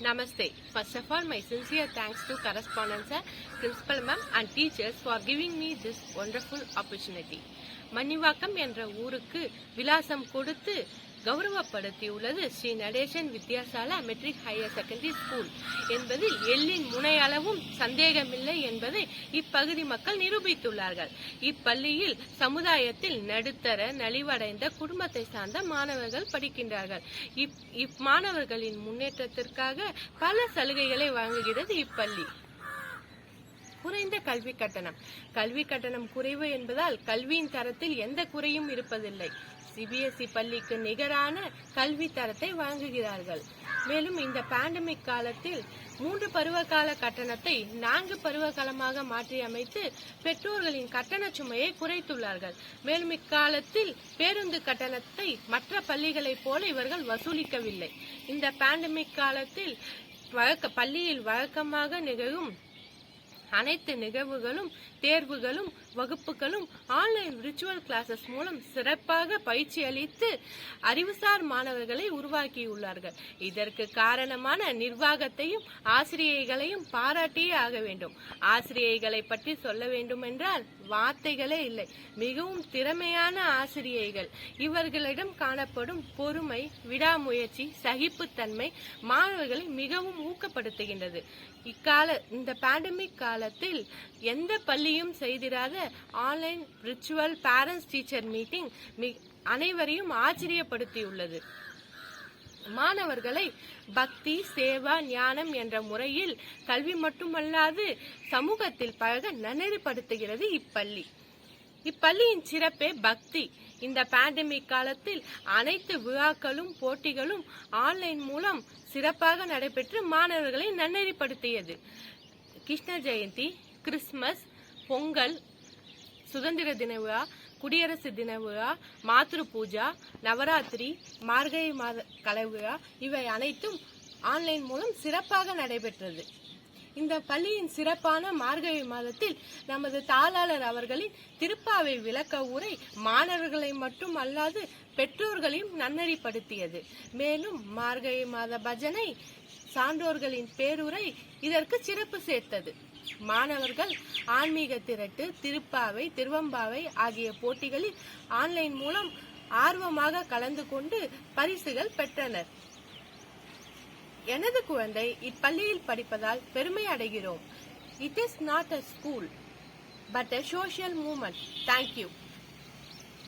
Namaste. First of all, my sincere thanks to correspondents, principal ma'am and teachers for giving me this wonderful opportunity. Mannivakkam என்ற ஊருக்கு விலாசம் கொடுத்து கௌரவப்படுத்தியுள்ளது Shri Natesan Vidyasala matric higher secondary school என்பதில் எள்ளின் முனையளவும் சந்தேகமில்லை என்பதை இப்பகுதி மக்கள் நிரூபித்துள்ளார்கள். இப்பள்ளியில் சமுதாயத்தில் நடுத்தர நலிவடைந்த குடும்பத்தை சார்ந்த மாணவர்கள் படிக்கின்றார்கள். இம்மாணவர்களின் முன்னேற்றத்திற்காக பல சலுகைகளை வழங்குகிறது இப்பள்ளி. குறைந்த கல்வி கட்டணம் குறைவு என்பதால் கல்வியின் தரத்தில் எந்த குறையும் இருப்பதில்லை. சிபிஎஸ்இ பள்ளிக்கு நிகரான கல்வி தரத்தை வழங்குகிறார்கள். மேலும் இந்த பேண்டமிக் காலத்தில் 3 பருவகால கட்டணத்தை 4 பருவகாலமாக மாற்றி அமைத்து பெற்றோர்களின் கட்டண சுமையை குறைத்துள்ளார்கள். மேலும் இக்காலத்தில் பேருந்து கட்டணத்தை மற்ற பள்ளிகளைப் போல இவர்கள் வசூலிக்கவில்லை. இந்த பேண்டமிக் காலத்தில் பள்ளியில் வழக்கமாக நிகழும் அனைத்து நிகழ்வுகளும் தேர்வுகளும் வகுப்புகளும் ஆன்லைன் விர்ச்சுவல் கிளாஸஸ் மூலம் சிறப்பாக பயிற்சி அளித்து அறிவுசார் மாணவர்களை உருவாக்கியுள்ளார்கள். இதற்கு காரணமான நிர்வாகத்தையும் ஆசிரியைகளையும் பாராட்டியே ஆக வேண்டும். ஆசிரியைகளை பற்றி சொல்ல வேண்டும் என்றால் வார்த்தைகளே இல்லை. மிகவும் திறமையான ஆசிரியைகள். இவர்களிடம் காணப்படும் பொறுமை, விடாமுயற்சி, சகிப்புத்தன்மை மாணவர்களை மிகவும் ஊக்கப்படுத்துகின்றது. இந்த பேண்டமிக் காலத்தில் எந்த பள்ளியும் செய்திராத online virtual parents teacher meeting அனைவரையும் ஆச்சரியப்படுத்தியுள்ளது. மாணவர்களை பக்தி, சேவா, ஞானம் என்ற முறையில் கல்வி மட்டுமல்லாது சமூகத்தில் பழக நன்னெறிப்படுத்துகிறது இப்பள்ளி. இப்பள்ளியின் சிறப்பே பக்தி. இந்த பேண்டமிக் காலத்தில் அனைத்து விழாக்களும் போட்டிகளும் ஆன்லைன் மூலம் சிறப்பாக நடைபெற்று மாணவர்களை நன்னெறிப்படுத்தியது. கிருஷ்ண ஜெயந்தி, கிறிஸ்துமஸ், பொங்கல், சுதந்திர தின விழா, குடியரசு தின விழா, மாத்ரு பூஜா, நவராத்திரி, மார்கழி மாத கலை விழா இவை அனைத்தும் ஆன்லைன் மூலம் சிறப்பாக நடைபெற்றது. இந்த பள்ளியின் சிறப்பான மார்கழி மாதத்தில் நமது தாளாளர் அவர்களின் திருப்பாவை விளக்க உரை மாணவர்களை மட்டும் அல்லாது பெற்றோர்களையும் நன்னெறிப்படுத்தியது. மேலும் மார்கழி மாத பஜனை, சான்றோர்களின் பேருரை இதற்கு சிறப்பு சேர்த்தது. மாணவர்கள் ஆன்மீக திரட்டு, திருப்பாவை, திருவம்பாவை ஆகிய போட்டிகளில் ஆன்லைன் மூலம் ஆர்வமாக கலந்து கொண்டு பரிசுகள் பெற்றனர். எனது குழந்தை இப்பள்ளியில் படிப்பதால் பெருமை அடைகிறோம். It is not a school, but a social movement. Thank you.